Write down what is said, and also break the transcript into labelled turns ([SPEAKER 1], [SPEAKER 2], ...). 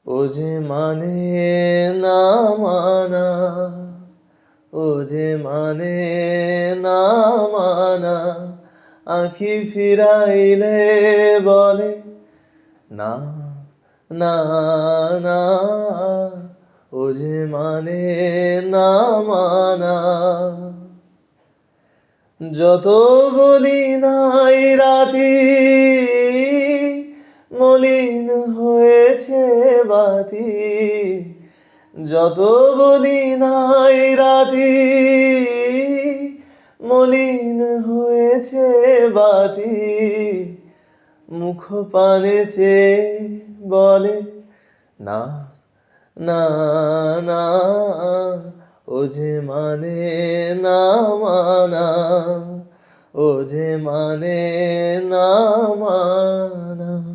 [SPEAKER 1] ও যে মানে না মানা, ও যে মানে না মানা, আঁখি ফিরাইলে বলে না না না, ও যে মানে না মানা। যত বলি নাই রাতি, মলিন হয়েছে বাতি। যত বলি নাই রাতি, মলিন হয়েছে বাতি। মুখ পানে চেয়ে বলে না না না, ও যে মানে না মানা, ও যে মানে না মানা।